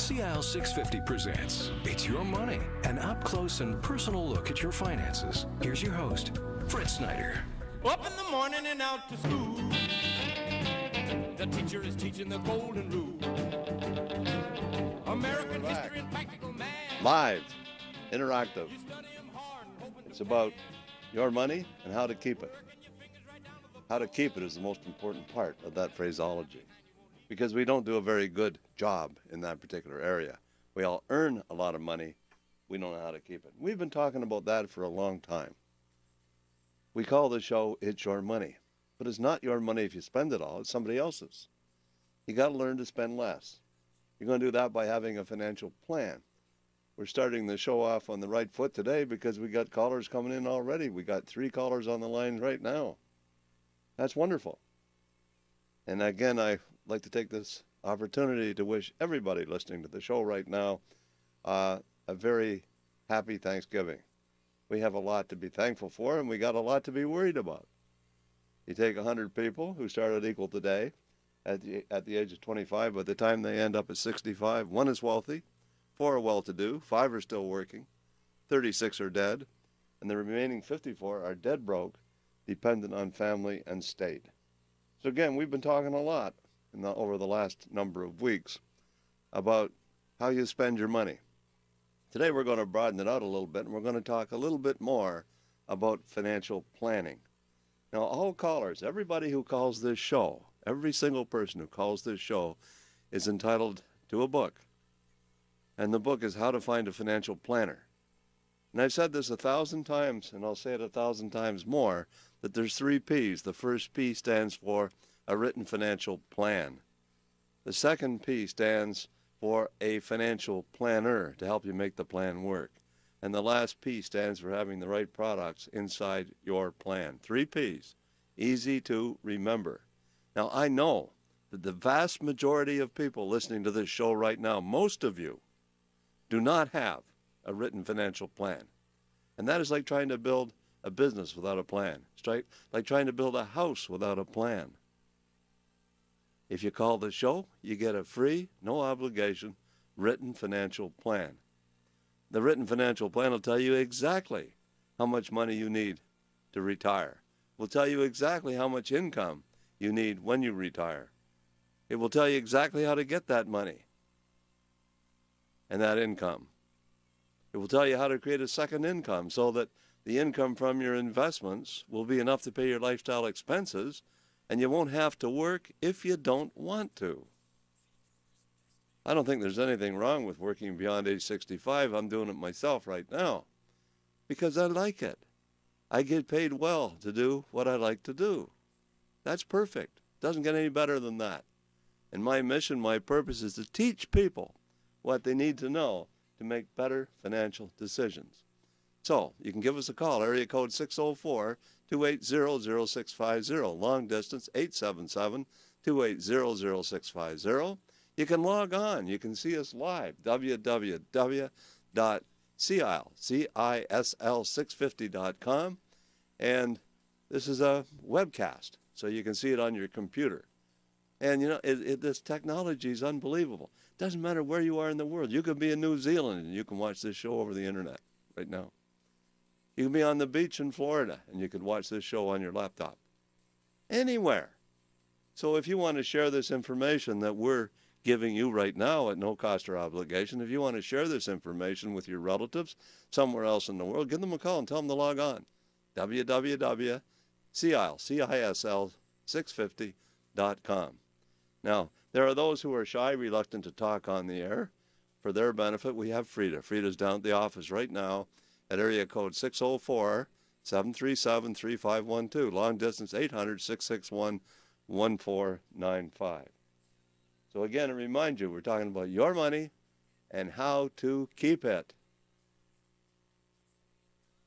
CIL 650 presents It's Your Money, an up-close and personal look at your finances. Here's your host, Fred Snyder. Up in the morning and out to school. The teacher is teaching the golden rule. American history and practical math. Live, interactive. It's about your money and how to keep it. How to keep it is the most important part of that phraseology, because we don't do a very good job in that particular area. We all earn a lot of money. We don't know how to keep it. We've been talking about that for a long time. We call the show It's Your Money, but it's not your money if you spend it all. It's somebody else's. You got to learn to spend less. You're going to do that by having a financial plan. We're starting the show off on the right foot today because we got callers coming in already. We got 3 callers on the line right now. That's wonderful. And again, I'd like to take this opportunity to wish everybody listening to the show right now a very happy Thanksgiving. We have a lot to be thankful for, and we got a lot to be worried about. You take 100 people who started equal today at the age of 25. By the time they end up at 65, 1 is wealthy, 4 are well-to-do, 5 are still working, 36 are dead, and the remaining 54 are dead broke, dependent on family and state. So again, we've been talking a lot over the last number of weeks about how you spend your money. Today we're going to broaden it out a little bit, and we're going to talk a little bit more about financial planning. Now, all callers, everybody who calls this show, every single person who calls this show is entitled to a book. And the book is How to Find a Financial Planner. And I've said this 1,000 times, and I'll say it 1,000 times more, that there's 3 P's. The first P stands for a written financial plan. The second P stands for a financial planner to help you make the plan work. And the last P stands for having the right products inside your plan. 3 P's, easy to remember. Now, I know that the vast majority of people listening to this show right now, most of you, do not have a written financial plan. And that is like trying to build a business without a plan. It's like trying to build a house without a plan. If you call the show, you get a free, no obligation, written financial plan. The written financial plan will tell you exactly how much money you need to retire. It will tell you exactly how much income you need when you retire. It will tell you exactly how to get that money and that income. It will tell you how to create a second income so that the income from your investments will be enough to pay your lifestyle expenses, and you won't have to work if you don't want to. I don't think there's anything wrong with working beyond age 65. I'm doing it myself right now because I like it. I get paid well to do what I like to do. That's perfect. Doesn't get any better than that. And my mission, my purpose is to teach people what they need to know to make better financial decisions. So you can give us a call, area code 604-280-0650, long distance 877-280-0650. You can log on. You can see us live, www.CISL650.com. And this is a webcast, so you can see it on your computer. And, you know, this technology is unbelievable. It doesn't matter where you are in the world. You could be in New Zealand, and you can watch this show over the internet right now. You can be on the beach in Florida, and you can watch this show on your laptop. Anywhere. So if you want to share this information that we're giving you right now at no cost or obligation, if you want to share this information with your relatives somewhere else in the world, give them a call and tell them to log on. www.CISL650.com. Now, there are those who are shy, reluctant to talk on the air. For their benefit, we have Frida. Frida's down at the office right now at area code 604-737-3512, long distance 800-661-1495. So again, to remind you, we're talking about your money and how to keep it.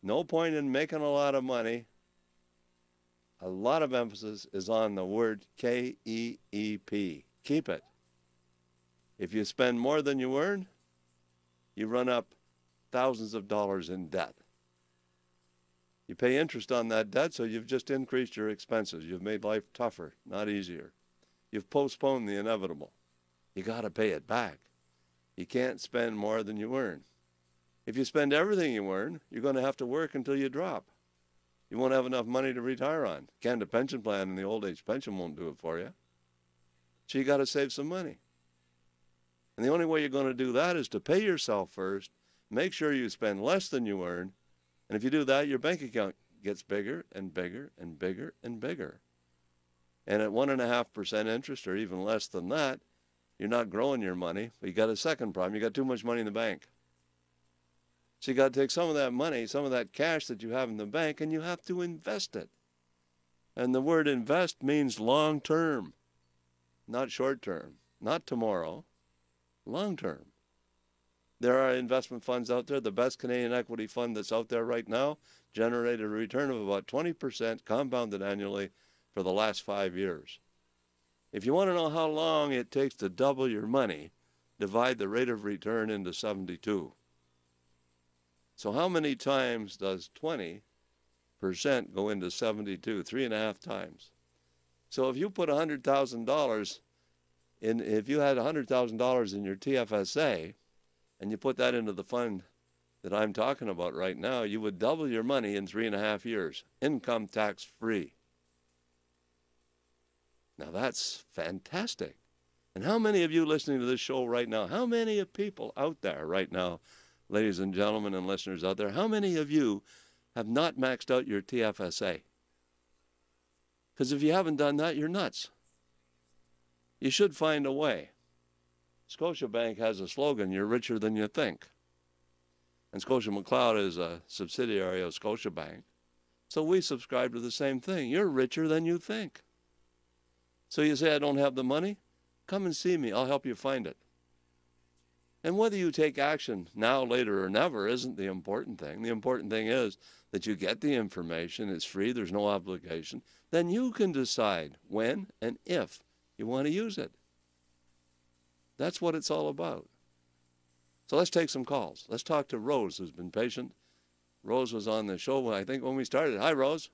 No point in making a lot of money. A lot of emphasis is on the word K-E-E-P. Keep it. If you spend more than you earn, you run up thousands of dollars in debt. You pay interest on that debt, so you've just increased your expenses. You've made life tougher, not easier. You've postponed the inevitable. You got to pay it back. You can't spend more than you earn. If you spend everything you earn, you're going to have to work until you drop. You won't have enough money to retire on. Can't a pension plan and the old age pension won't do it for you. So you got to save some money. And the only way you're going to do that is to pay yourself first, make sure you spend less than you earn, and if you do that, your bank account gets bigger and bigger and bigger and bigger. And at 1.5% interest or even less than that, you're not growing your money. But you got a second problem. You got too much money in the bank. So you got to take some of that money, some of that cash that you have in the bank, and you have to invest it. And the word invest means long term, not short term, not tomorrow, long term. There are investment funds out there. The best Canadian equity fund that's out there right now generated a return of about 20% compounded annually for the last 5 years. If you want to know how long it takes to double your money, divide the rate of return into 72. So how many times does 20% go into 72? 3.5 times. So if you put $100,000 in, if you had $100,000 in your TFSA, and you put that into the fund that I'm talking about right now, you would double your money in 3.5 years, income tax free. Now that's fantastic. And how many of you listening to this show right now, how many of people out there right now, ladies and gentlemen and listeners out there, how many of you have not maxed out your TFSA? Because if you haven't done that, you're nuts. You should find a way. Scotiabank has a slogan, you're richer than you think. And Scotia McLeod is a subsidiary of Scotiabank. So we subscribe to the same thing. You're richer than you think. So you say, I don't have the money? Come and see me. I'll help you find it. And whether you take action now, later, or never isn't the important thing. The important thing is that you get the information. It's free. There's no obligation. Then you can decide when and if you want to use it. That's what it's all about. So let's take some calls. Let's talk to Rose, who's been patient. Rose was on the show, I think, when we started. Hi, Rose.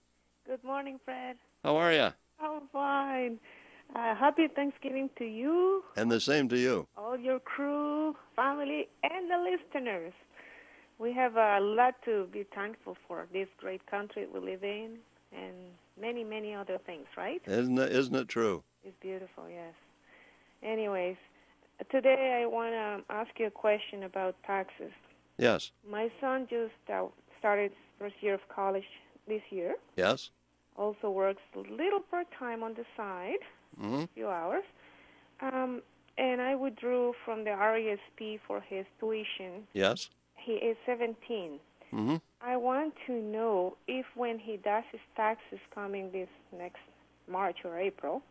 Good morning, Fred. How are you? I'm fine. Happy Thanksgiving to you. And the same to you. All your crew, family, and the listeners. We have a lot to be thankful for, this great country we live in, and many, many other things, right? Isn't it true? It's beautiful, yes. Anyways, today I want to ask you a question about taxes. Yes. My son just started first year of college this year. Yes. Also works a little part-time on the side, a few hours. And I withdrew from the RESP for his tuition. Yes. He is 17. I want to know if when he does his taxes coming this next March or April,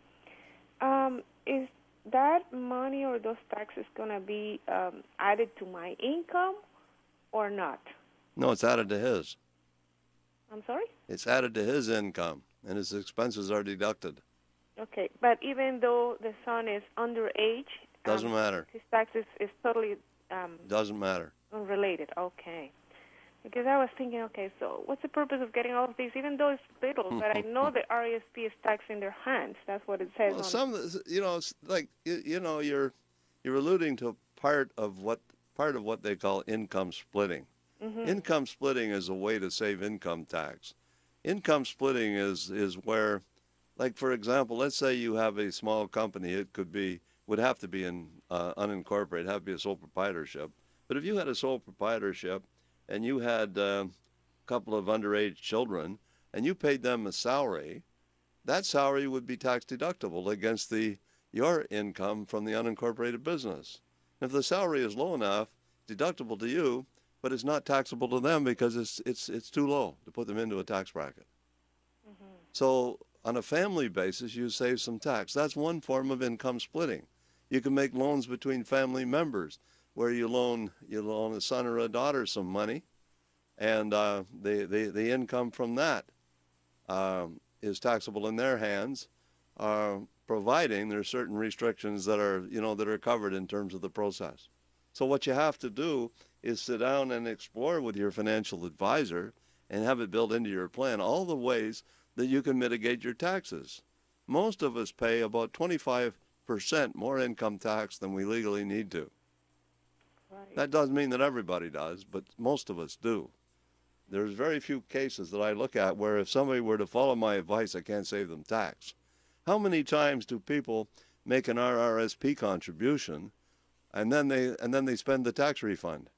is that money or those taxes going to be added to my income or not? No, it's added to his. I'm sorry? It's added to his income, and his expenses are deducted. Okay, but even though the son is underage, Doesn't matter. his taxes is totally Doesn't matter. unrelated. Okay. Because I was thinking, okay, so what's the purpose of getting all of these, even though it's little, but I know the RESP is taxed in their hands. That's what it says. Well, it's like, you're alluding to part of what they call income splitting. Income splitting is a way to save income tax. Income splitting is where, like, for example, let's say you have a small company. It would have to be an unincorporated, have to be a sole proprietorship. But if you had a sole proprietorship and you had a couple of underage children and you paid them a salary, that salary would be tax deductible against your income from the unincorporated business. If the salary is low enough, deductible to you, but it's not taxable to them because it's too low to put them into a tax bracket. So on a family basis, you save some tax. That's one form of income splitting. You can make loans between family members where you loan a son or a daughter some money, and the income from that is taxable in their hands, providing there are certain restrictions that are covered in terms of the process. So what you have to do is sit down and explore with your financial advisor and have it built into your plan all the ways that you can mitigate your taxes. Most of us pay about 25% more income tax than we legally need to. Right. That doesn't mean that everybody does, but most of us do. There's very few cases that I look at where if somebody were to follow my advice, I can't save them tax. How many times do people make an RRSP contribution and then they spend the tax refund?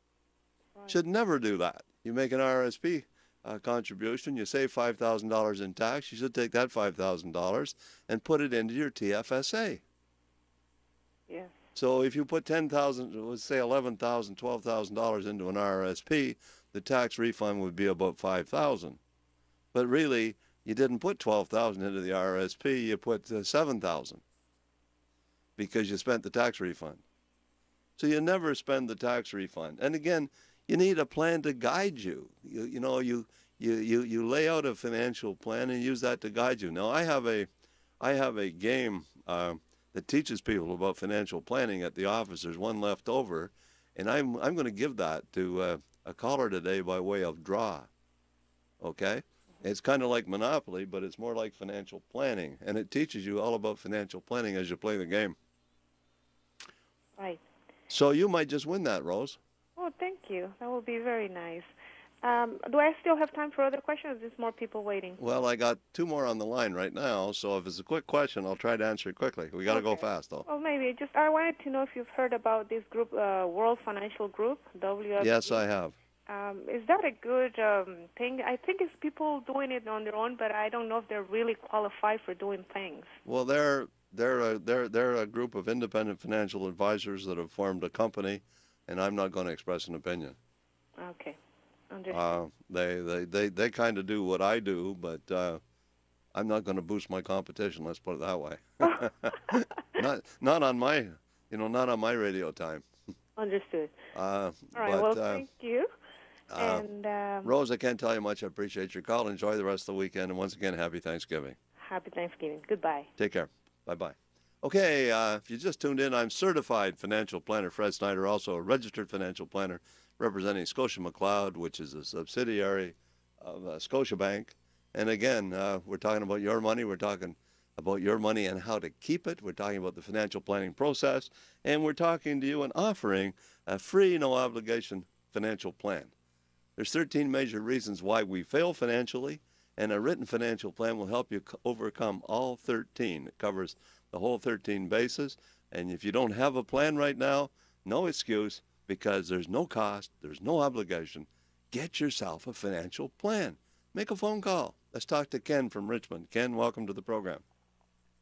Right. Should never do that. You make an RRSP contribution, you save $5,000 in tax, you should take that $5,000 and put it into your TFSA. Yes. So if you put $10,000, let's say $11,000, $12,000 into an RRSP, the tax refund would be about $5,000. But really, you didn't put $12,000 into the RRSP, you put $7,000 because you spent the tax refund. So you never spend the tax refund. And again, you need a plan to guide you. You lay out a financial plan and use that to guide you. Now I have a game that teaches people about financial planning at the office. There's one left over, and I'm going to give that to a caller today by way of draw. Okay? It's kind of like Monopoly, but it's more like financial planning, and it teaches you all about financial planning as you play the game. Right. So you might just win that, Rose. Oh, thank you. That would be very nice. Do I still have time for other questions? Or is there more people waiting? Well, I got two more on the line right now, so if it's a quick question, I'll try to answer it quickly. We got to go fast, though. Well, maybe. I wanted to know if you've heard about this group, World Financial Group, WFG. Yes, I have. Is that a good thing? I think it's people doing it on their own, but I don't know if they're really qualified for doing things. Well, they're a group of independent financial advisors that have formed a company, and I'm not going to express an opinion. Okay. Understood. They kind of do what I do, but I'm not going to boost my competition. Let's put it that way. not on my radio time. Understood. All right. Well, thank you. And Rose, I can't tell you much. I appreciate your call. Enjoy the rest of the weekend, and once again, happy Thanksgiving. Happy Thanksgiving. Goodbye. Take care. Bye-bye. Okay, if you just tuned in, I'm certified financial planner Fred Snyder, also a registered financial planner representing Scotia McLeod, which is a subsidiary of Scotiabank. And again, we're talking about your money. We're talking about your money and how to keep it. We're talking about the financial planning process. And we're talking to you and offering a free, no-obligation financial plan. There's 13 major reasons why we fail financially, and a written financial plan will help you overcome all 13. It covers the whole 13 bases. And if you don't have a plan right now, no excuse, because there's no cost, there's no obligation. Get yourself a financial plan. Make a phone call. Let's talk to Ken from Richmond. Ken, welcome to the program.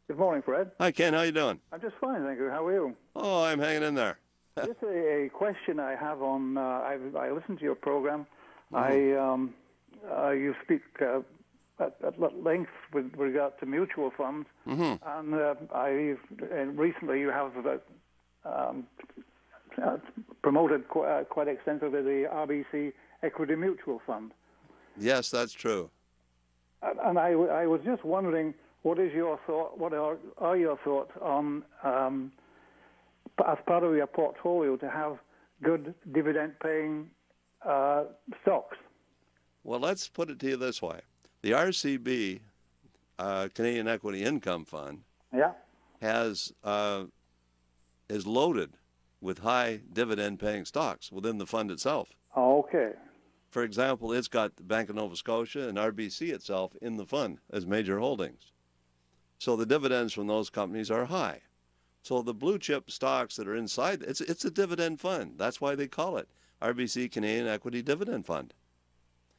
Good morning, Fred. Hi, Ken. How you doing? I'm just fine, thank you. How are you? Oh, I'm hanging in there. Just a question I have on. I listened to your program. Mm-hmm. You speak at length with regard to mutual funds, Mm-hmm. and recently you have promoted quite extensively the RBC Equity Mutual Fund. Yes, that's true. And I was just wondering, what is your thought? What are your thoughts on, as part of your portfolio, to have good dividend-paying stocks? Well, let's put it to you this way: the RCB, Canadian Equity Income Fund, is loaded with high dividend-paying stocks within the fund itself. Okay. For example, it's got the Bank of Nova Scotia and RBC itself in the fund as major holdings. So the dividends from those companies are high. So the blue chip stocks that are inside, it's a dividend fund. That's why they call it RBC Canadian Equity Dividend Fund.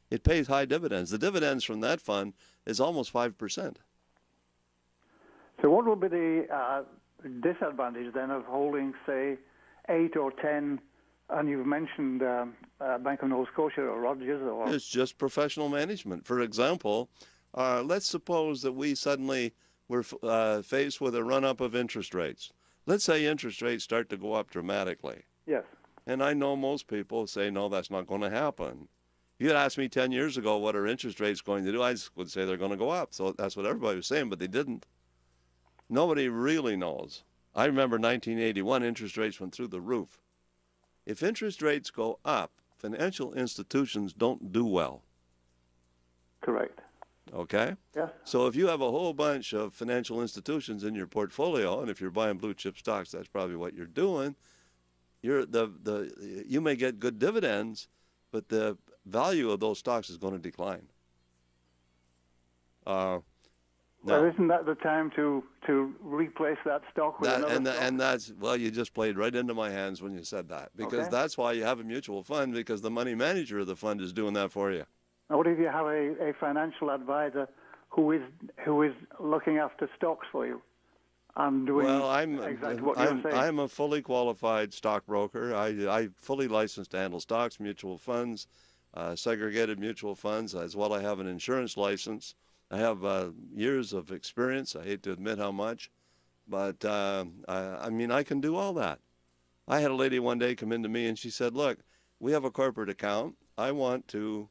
It pays high dividends. The dividends from that fund is almost 5%. So what would be the disadvantage then of holding, say, 8 or 10, and you've mentioned Bank of Nova Scotia or Rogers? Or It's just professional management. For example, let's suppose that we suddenly were faced with a run-up of interest rates. Let's say interest rates start to go up dramatically. Yes. And I know most people say, no, that's not going to happen. If you had asked me 10 years ago what are interest rates going to do, I would say they're going to go up. So that's what everybody was saying, but they didn't. Nobody really knows. I remember 1981, interest rates went through the roof. If interest rates go up, financial institutions don't do well. Correct. Okay? Yes. So if you have a whole bunch of financial institutions in your portfolio, and if you're buying blue chip stocks, that's probably what you're doing, you may get good dividends, but the value of those stocks is going to decline. Well, Now, isn't that the time to replace that stock with another stock? and that's, well, you just played right into my hands when you said that, because Okay. that's why you have a mutual fund, because the money manager of the fund is doing that for you. Now, what if you have a financial advisor who is looking after stocks for you and doing exactly what you're saying? I'm a fully qualified stockbroker. I fully licensed to handle stocks, mutual funds, segregated mutual funds, as well. I have an insurance license. I have years of experience. I hate to admit how much, but I mean, I can do all that. I had a lady one day come into me and she said, "Look, we have a corporate account. I want to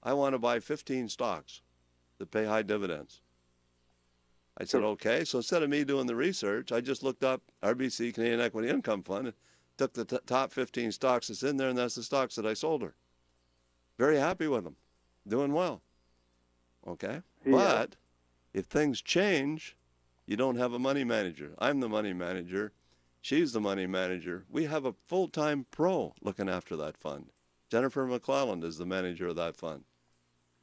buy 15 stocks that pay high dividends." I said, "Okay." So instead of me doing the research, I just looked up RBC Canadian Equity Income Fund, and took the top 15 stocks that's in there, and that's the stocks that I sold her. Very happy with them, doing well. Okay, Yeah. but if things change, you don't have a money manager. I'm the money manager. She's the money manager. We have a full-time pro looking after that fund. Jennifer McClelland is the manager of that fund.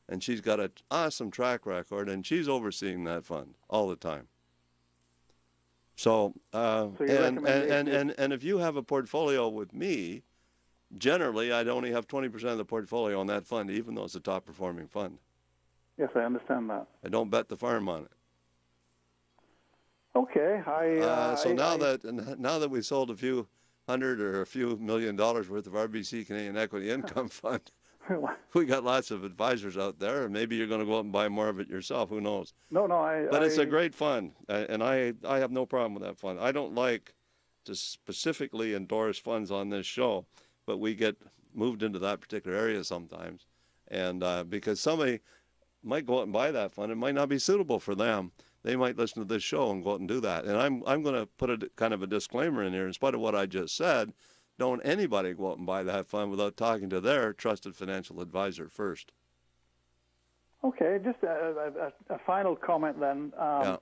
And she's got an awesome track record, and she's overseeing that fund all the time. So, and if you have a portfolio with me, generally I'd only have 20% of the portfolio on that fund, even though it's a top-performing fund. Yes, I understand that. I don't bet the farm on it. Okay, so now that we sold a few hundred or a few $1 million worth of RBC Canadian Equity Income Fund, we got lots of advisors out there, and maybe you're going to go out and buy more of it yourself. Who knows? But it's a great fund, and I have no problem with that fund. I don't like to specifically endorse funds on this show, but we get moved into that particular area sometimes, and because somebody might go out and buy that fund, it might not be suitable for them. They might listen to this show and go out and do that. And I'm going to put a kind of a disclaimer in here. In spite of what I just said, don't anybody go out and buy that fund without talking to their trusted financial advisor first. Okay, just a final comment then. Yeah.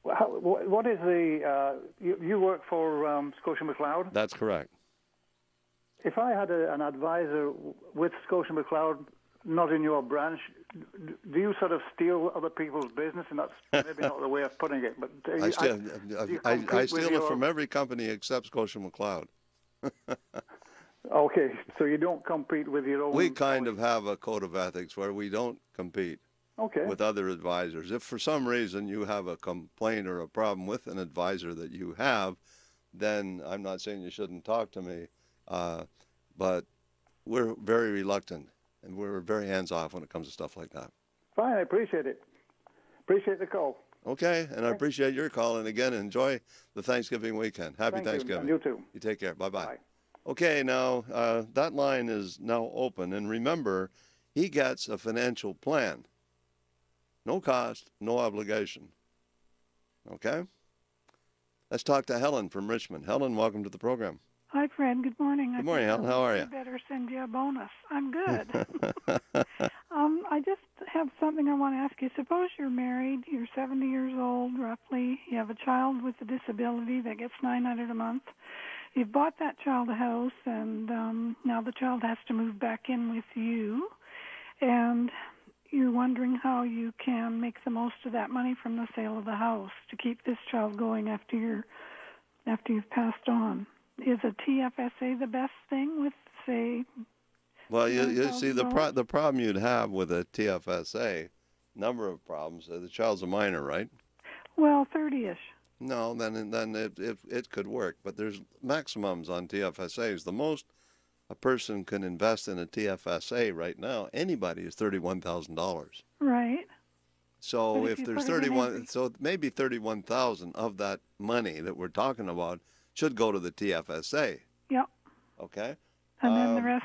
What is the? You work for Scotia McLeod? That's correct. If I had an advisor with Scotia McLeod, not in your branch, do you sort of steal other people's business? And that's maybe not the way of putting it, but I steal it from every company except Scotia McLeod. Okay, so you don't compete with your own. We kind of have a code of ethics where we don't compete okay. with other advisors. If for some reason you have a complaint or a problem with an advisor that you have, then I'm not saying you shouldn't talk to me, but we're very reluctant. And we're very hands-off when it comes to stuff like that. Fine, I appreciate it. Appreciate the call. Okay, and I appreciate your call. And again, enjoy the Thanksgiving weekend. Happy Thanksgiving. You too. You take care. Bye-bye. Bye. Okay, now that line is now open. And remember, he gets a financial plan. No cost, no obligation. Okay? Let's talk to Helen from Richmond. Helen, welcome to the program. Hi, Fred. Good morning. Good morning, Helen. How are you? I better send you a bonus. I'm good. I just have something I want to ask you. Suppose you're married, you're 70 years old, roughly. You have a child with a disability that gets $900 a month. You've bought that child a house, and now the child has to move back in with you. And you're wondering how you can make the most of that money from the sale of the house to keep this child going after you've passed on. Is a TFSA the best thing with, say? Well, you see, the problem you'd have with a TFSA, number of problems. The child's a minor, right? Well, 30-ish. No, then it could work. But there's maximums on TFSAs. The most a person can invest in a TFSA right now, anybody, is $31,000. Right. So if there's 31, so maybe 31,000 of that money that we're talking about should go to the TFSA. Yep. Okay. And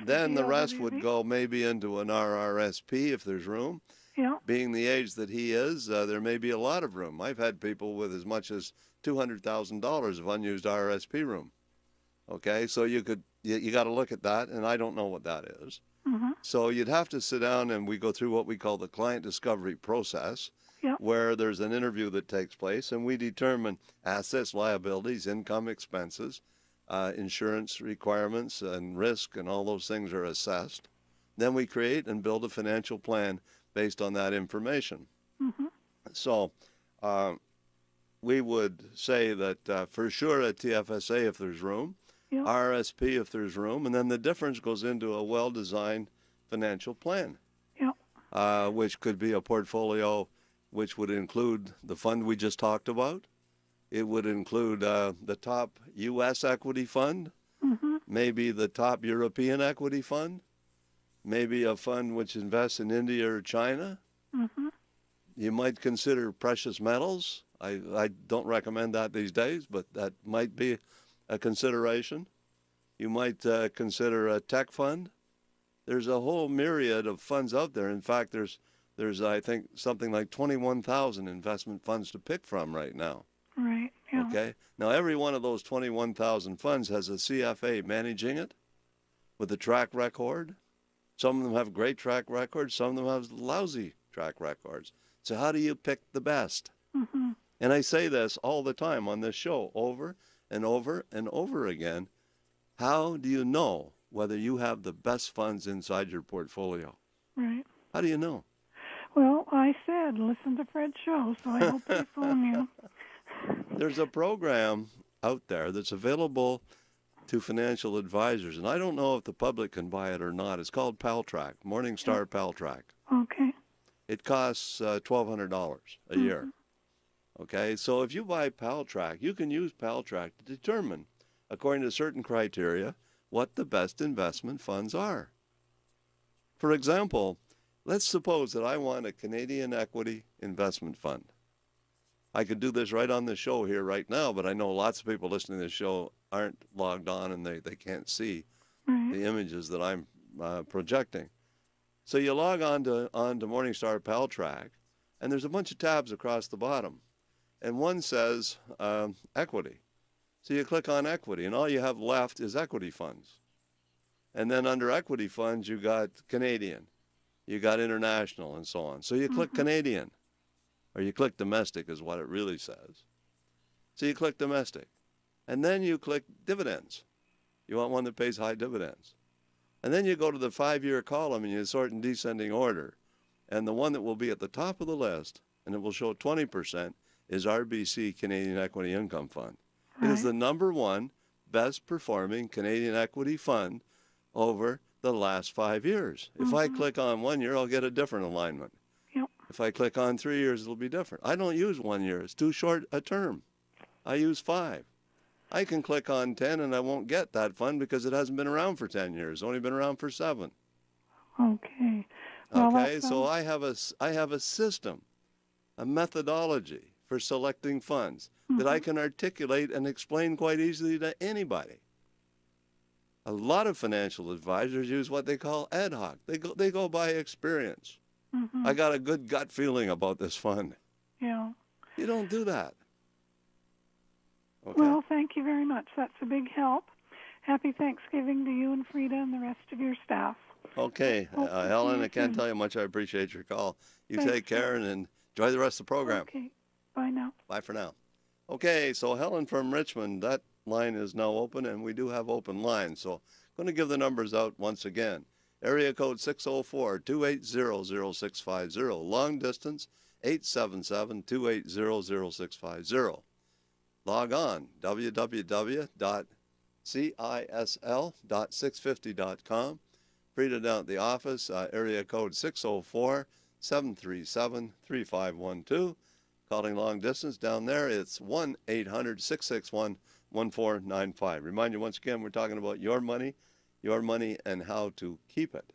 then the rest would go maybe into an RRSP if there's room. Yeah. Being the age that he is, there may be a lot of room. I've had people with as much as $200,000 of unused RRSP room. Okay, so you got to look at that, and I don't know what that is. Mm-hmm. So you'd have to sit down and we go through what we call the client discovery process. Yep. Where there's an interview that takes place, and we determine assets, liabilities, income, expenses, insurance requirements and risk and all those things are assessed. Then we create and build a financial plan based on that information. Mm-hmm. So we would say that for sure at TFSA if there's room, Yep. RSP if there's room, and then the difference goes into a well-designed financial plan, Yep. which could be a portfolio which would include the fund we just talked about. It would include the top U.S. equity fund, Mm-hmm. maybe the top European equity fund, maybe a fund which invests in India or China. Mm-hmm. You might consider precious metals. I don't recommend that these days, but that might be a consideration. You might consider a tech fund. There's a whole myriad of funds out there. In fact, there's I think something like 21,000 investment funds to pick from right now. Right. Yeah. Okay. Now every one of those 21,000 funds has a CFA managing it with a track record. Some of them have great track records. Some of them have lousy track records. So how do you pick the best? Mm-hmm. And I say this all the time on this show, over and over and over again. How do you know whether you have the best funds inside your portfolio? Right. How do you know? Well, I said listen to Fred's show, so I hope they phone you. There's a program out there that's available to financial advisors, and I don't know if the public can buy it or not. It's called PalTrack, Morningstar PalTrack. Okay. It costs $1,200 a year. Okay, so if you buy PalTrack, you can use PalTrack to determine, according to certain criteria, what the best investment funds are. For example, let's suppose that I want a Canadian equity investment fund. I could do this right on the show here right now, but I know lots of people listening to this show aren't logged on and they can't see the images that I'm projecting. So you log on to Morningstar PalTrack, and there's a bunch of tabs across the bottom. And one says equity. So you click on equity, and all you have left is equity funds. And then under equity funds, you got Canadian, you got international, and so on. So you click Canadian, or you click domestic is what it really says. So you click domestic. And then you click dividends. You want one that pays high dividends. And then you go to the 5-year column, and you sort in descending order. And the one that will be at the top of the list, and it will show 20%, is RBC Canadian Equity Income Fund. It is the #1 best performing Canadian equity fund over the last 5 years. If I click on 1 year, I'll get a different alignment. Yep. If I click on 3 years, it'll be different. I don't use 1 year. It's too short a term. I use 5. I can click on 10 and I won't get that fund because it hasn't been around for 10 years. It's only been around for 7. Okay. Well, Okay, so I have a system, a methodology for selecting funds that I can articulate and explain quite easily to anybody. A lot of financial advisors use what they call ad hoc. They go by experience. I got a good gut feeling about this fund. Yeah. You don't do that. Okay. Well, thank you very much. That's a big help. Happy Thanksgiving to you and Frida and the rest of your staff. Okay, Helen, I can't tell you how much I appreciate your call. You take care and enjoy the rest of the program. Okay. Bye now. Bye for now. Okay, so Helen from Richmond, that line is now open, and we do have open lines. So I'm going to give the numbers out once again. Area code 604-280-0650. Long distance, 877-280-0650. Log on, www.cisl.650.com. Frida down at the office, area code 604-737-3512. Calling long distance down there, it's 1-800-661-1495. Remind you once again, we're talking about your money and how to keep it.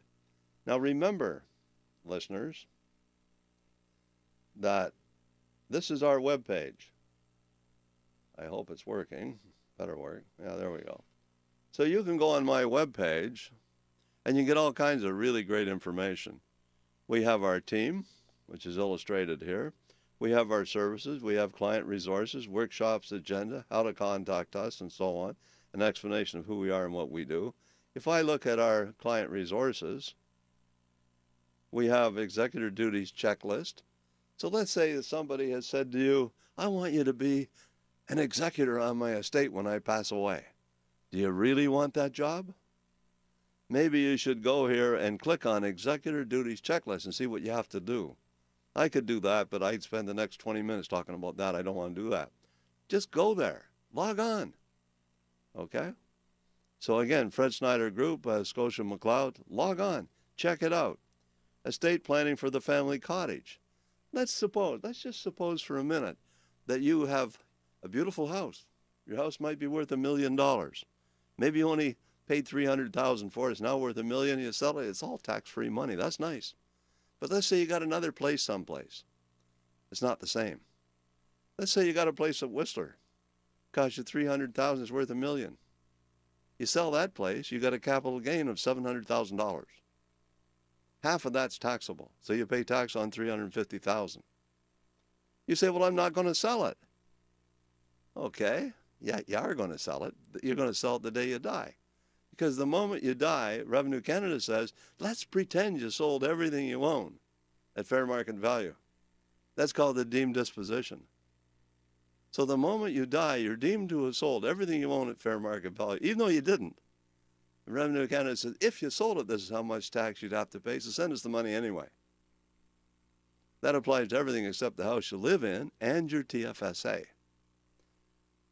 Now remember, listeners, that this is our webpage. I hope it's working. Better work. Yeah, there we go. So you can go on my webpage and you get all kinds of really great information. We have our team, which is illustrated here. We have our services. We have client resources, workshops, agenda, how to contact us, and so on, an explanation of who we are and what we do. If I look at our client resources, we have executor duties checklist. So let's say that somebody has said to you, I want you to be an executor on my estate when I pass away. Do you really want that job? Maybe you should go here and click on Executor Duties Checklist and see what you have to do. I could do that, but I'd spend the next 20 minutes talking about that. I don't want to do that. Just go there. Log on. Okay? So again, Fred Snyder Group, Scotia McLeod, log on. Check it out. Estate planning for the family cottage. Let's just suppose for a minute that you have a beautiful house. Your house might be worth $1 million. Maybe you only paid $300,000 for it. It's now worth $1 million. You sell it. It's all tax-free money. That's nice. But let's say you got another place someplace. It's not the same. Let's say you got a place at Whistler. Cost you $300,000. It's worth $1 million. You sell that place. You got a capital gain of $700,000. Half of that's taxable. So you pay tax on $350,000. You say, well, I'm not going to sell it. Okay. Yeah, you are going to sell it. You're going to sell it the day you die. Because the moment you die, Revenue Canada says, let's pretend you sold everything you own at fair market value. That's called the deemed disposition. So the moment you die, you're deemed to have sold everything you own at fair market value, even though you didn't. Revenue Canada says, if you sold it, this is how much tax you'd have to pay, so send us the money anyway. That applies to everything except the house you live in and your TFSA.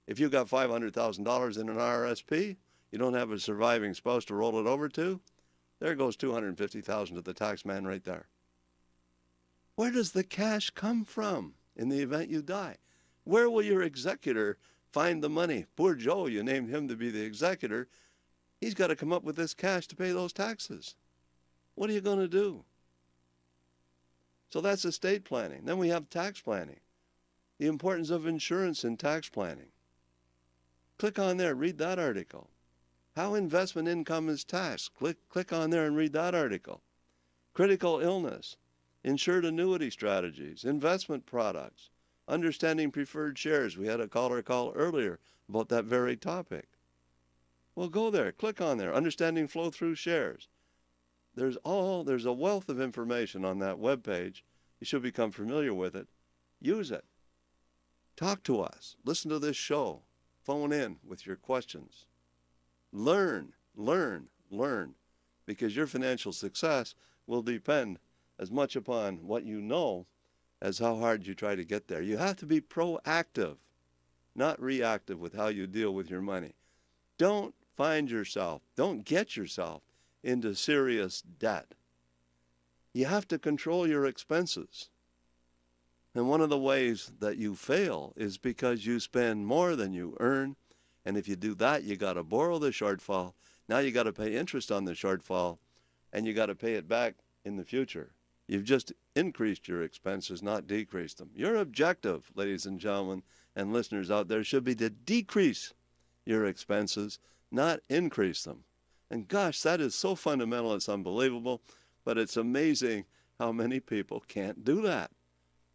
If you've got $500,000 in an RRSP, you don't have a surviving spouse to roll it over to, there goes $250,000 to the tax man right there. Where does the cash come from in the event you die? Where will your executor find the money? Poor Joe, you named him to be the executor. He's got to come up with this cash to pay those taxes. What are you going to do? So that's estate planning. Then we have tax planning. The importance of insurance in tax planning. Click on there, read that article. How investment income is taxed. Click on there and read that article. Critical illness, insured annuity strategies, investment products, understanding preferred shares. We had a caller call earlier about that very topic. Well, go there, click on there, understanding flow-through shares. There's a wealth of information on that webpage. You should become familiar with it. Use it. Talk to us. Listen to this show. Phone in with your questions. Learn, because your financial success will depend as much upon what you know as how hard you try to get there. You have to be proactive, not reactive with how you deal with your money. Don't get yourself into serious debt. You have to control your expenses. And one of the ways that you fail is because you spend more than you earn. And if you do that, you got to borrow the shortfall. Now you got to pay interest on the shortfall, and you got to pay it back in the future. You've just increased your expenses, not decreased them. Your objective, ladies and gentlemen, and listeners out there, should be to decrease your expenses, not increase them. And gosh, that is so fundamental, it's unbelievable. But it's amazing how many people can't do that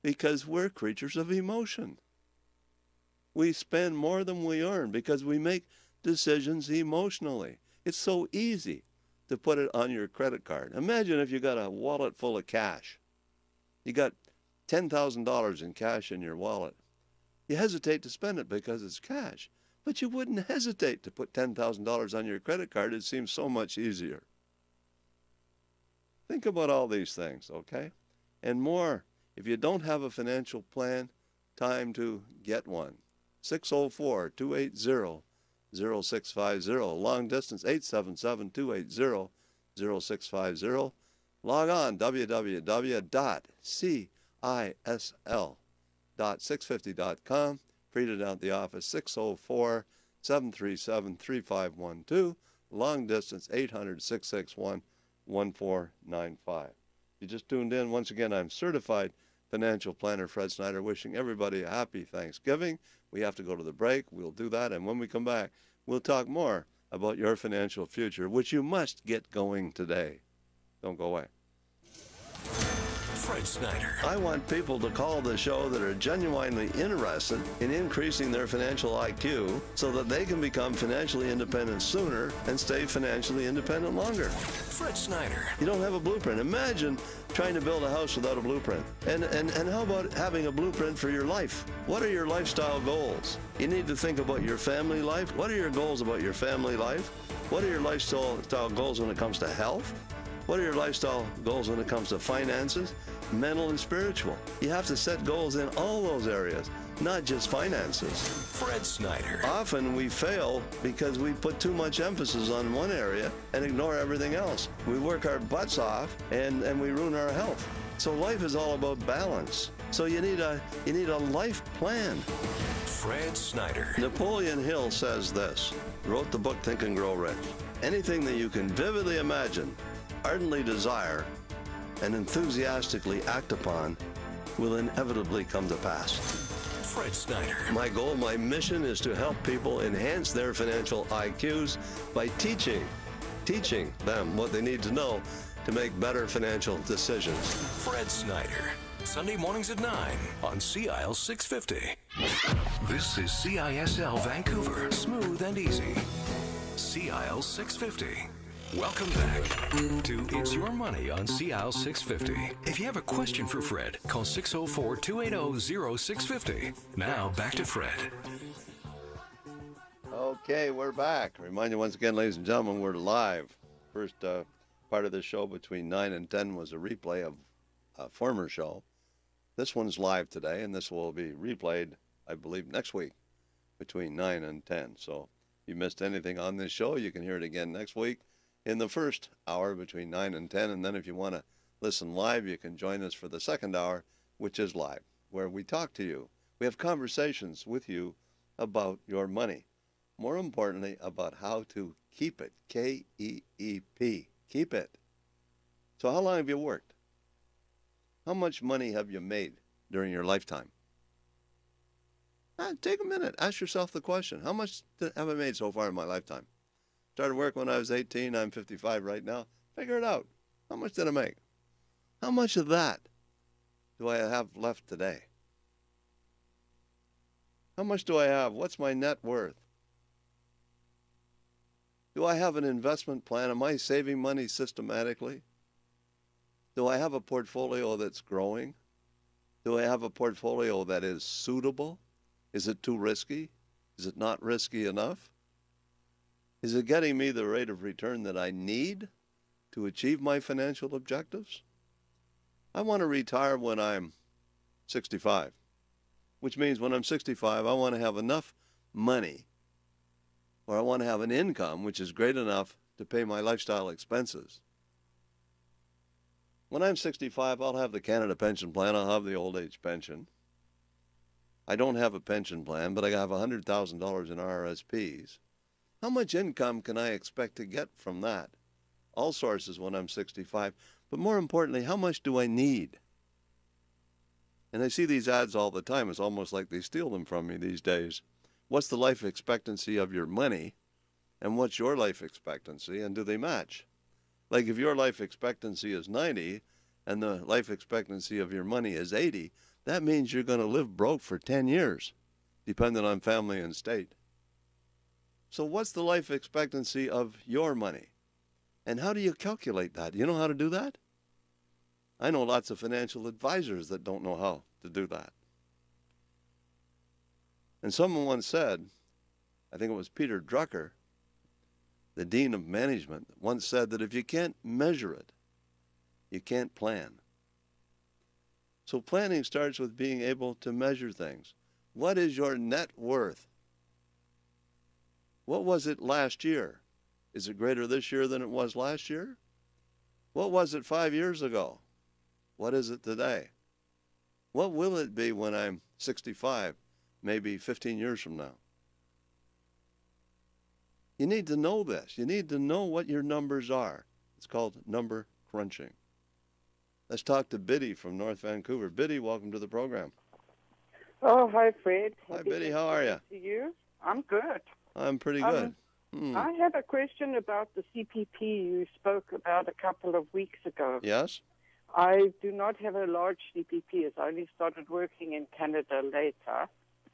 because we're creatures of emotion. We spend more than we earn because we make decisions emotionally. It's so easy to put it on your credit card. Imagine if you got a wallet full of cash. You got $10,000 in cash in your wallet. You hesitate to spend it because it's cash. But you wouldn't hesitate to put $10,000 on your credit card. It seems so much easier. Think about all these things, okay? And more. If you don't have a financial plan, time to get one. 604-280-0650. Long distance, 877-280-0650. Log on, www.cisl.650.com. Free to down at the office, 604-737-3512. Long distance, 800-661-1495. You just tuned in. Once again, I'm certified financial planner Fred Snyder, wishing everybody a happy Thanksgiving. We have to go to the break. We'll do that. And when we come back, we'll talk more about your financial future, which you must get going today. Don't go away. Fred Snyder. I want people to call the show that are genuinely interested in increasing their financial IQ so that they can become financially independent sooner and stay financially independent longer. Fred Snyder. You don't have a blueprint. Imagine trying to build a house without a blueprint. And how about having a blueprint for your life? What are your lifestyle goals? You need to think about your family life. What are your goals about your family life? What are your lifestyle goals when it comes to health? What are your lifestyle goals when it comes to finances, mental and spiritual? You have to set goals in all those areas, not just finances. Fred Snyder. Often we fail because we put too much emphasis on one area and ignore everything else. We work our butts off and we ruin our health. So life is all about balance. So you need a life plan. Fred Snyder. Napoleon Hill says this, wrote the book Think and Grow Rich. Anything that you can vividly imagine, ardently desire, and enthusiastically act upon will inevitably come to pass. Fred Snyder. My goal, my mission is to help people enhance their financial IQs by teaching them what they need to know to make better financial decisions. Fred Snyder. Sunday mornings at 9 on CIL 650. This is CISL Vancouver. Smooth and easy. CIL 650. Welcome back to It's Your Money on CIL 650. If you have a question for Fred, call 604-280-0650. Now, back to Fred. Okay, we're back. Remind you once again, ladies and gentlemen, we're live. First part of the show between 9 and 10 was a replay of a former show. This one's live today, and this will be replayed, I believe, next week between 9 and 10. So if you missed anything on this show, you can hear it again next week in the first hour between 9 and 10. And then if you want to listen live, you can join us for the second hour, which is live, where we talk to you. We have conversations with you about your money. More importantly, about how to keep it. K-E-E-P. Keep it. So how long have you worked? How much money have you made during your lifetime? Take a minute. Ask yourself the question. How much have I made so far in my lifetime? Started work when I was 18. I'm 55 right now. Figure it out. How much did I make? How much of that do I have left today? How much do I have? What's my net worth? Do I have an investment plan? Am I saving money systematically? Do I have a portfolio that's growing? Do I have a portfolio that is suitable? Is it too risky? Is it not risky enough? Is it getting me the rate of return that I need to achieve my financial objectives? I want to retire when I'm 65, which means when I'm 65, I want to have enough money, or I want to have an income which is great enough to pay my lifestyle expenses. When I'm 65, I'll have the Canada Pension Plan. I'll have the old age pension. I don't have a pension plan, but I have $100,000 in RRSPs. How much income can I expect to get from that? All sources when I'm 65. But more importantly, how much do I need? And I see these ads all the time. It's almost like they steal them from me these days. What's the life expectancy of your money? And what's your life expectancy? And do they match? Like if your life expectancy is 90 and the life expectancy of your money is 80, that means you're going to live broke for 10 years, depending on family and state. So what's the life expectancy of your money? And how do you calculate that? Do you know how to do that? I know lots of financial advisors that don't know how to do that. And someone once said, I think it was Peter Drucker, the Dean of Management, once said that if you can't measure it, you can't plan. So planning starts with being able to measure things. What is your net worth? What was it last year? Is it greater this year than it was last year? What was it 5 years ago? What is it today? What will it be when I'm 65, maybe 15 years from now? You need to know this. You need to know what your numbers are. It's called number crunching. Let's talk to Biddy from North Vancouver. Biddy, welcome to the program. Oh, hi, Fred. Hi, Biddy. How are you? To you. I'm good. I'm pretty good. I have a question about the CPP you spoke about a couple of weeks ago. Yes? I do not have a large CPP, as I only started working in Canada later.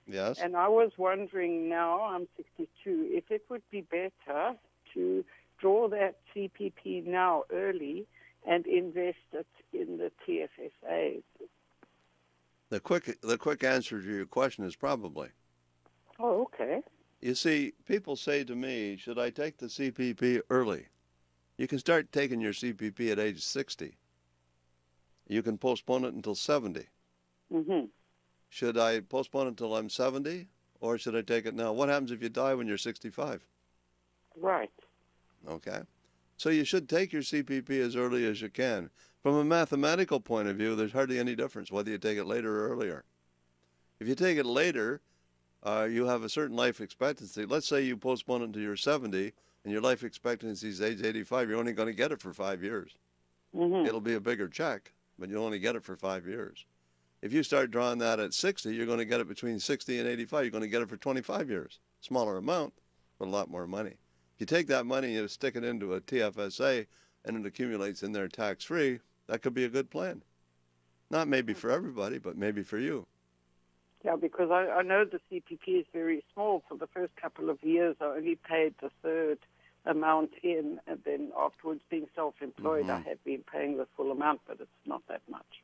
Yes. And I was wondering now, I'm 62, if it would be better to draw that CPP now early and invest it in the TFSAs. The quick answer to your question is probably. Oh, okay. You see, people say to me, should I take the CPP early? You can start taking your CPP at age 60. You can postpone it until 70. Mm-hmm. Should I postpone it until I'm 70, or should I take it now? What happens if you die when you're 65? Right. Okay. So you should take your CPP as early as you can. From a mathematical point of view, there's hardly any difference whether you take it later or earlier. If you take it later, you have a certain life expectancy. Let's say you postpone it until you're 70, and your life expectancy is age 85. You're only going to get it for 5 years. Mm-hmm. It'll be a bigger check, but you'll only get it for 5 years. If you start drawing that at 60, you're going to get it between 60 and 85. You're going to get it for 25 years. Smaller amount, but a lot more money. If you take that money and you stick it into a TFSA and it accumulates in there tax-free, that could be a good plan. Not maybe for everybody, but maybe for you. Yeah, because I know the CPP is very small. For the first couple of years, I only paid the third amount in, and then afterwards, being self-employed, I had been paying the full amount, but it's not that much.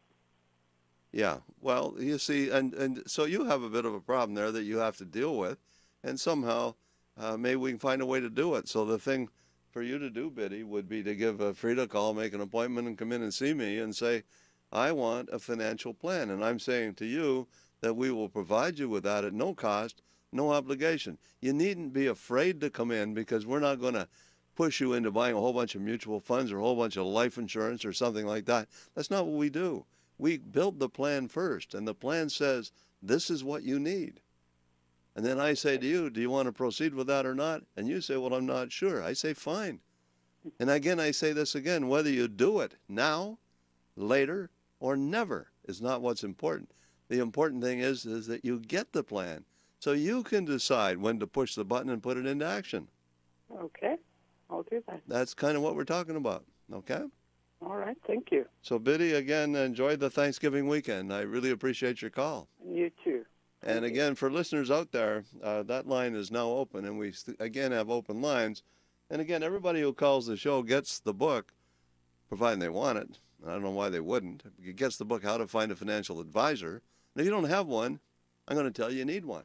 Yeah, well, you see, and so you have a bit of a problem there that you have to deal with, and somehow maybe we can find a way to do it. So the thing for you to do, Biddy, would be to give Frida a call, make an appointment, and come in and see me and say, I want a financial plan. And I'm saying to you that we will provide you with that at no cost, no obligation. You needn't be afraid to come in, because we're not going to push you into buying a whole bunch of mutual funds or a whole bunch of life insurance or something like that. That's not what we do. We build the plan first, and the plan says, this is what you need. And then I say to you, do you want to proceed with that or not? And you say, well, I'm not sure. I say, fine. And again, I say this again, whether you do it now, later, or never is not what's important. The important thing is that you get the plan so you can decide when to push the button and put it into action. Okay, I'll do that. That's kind of what we're talking about, okay? All right, thank you. So, Biddy, again, enjoy the Thanksgiving weekend. I really appreciate your call. You too. And again, for listeners out there, that line is now open, and we again have open lines. And again, everybody who calls the show gets the book, providing they want it. I don't know why they wouldn't. It gets the book, How to Find a Financial Advisor. And if you don't have one, I'm going to tell you you need one.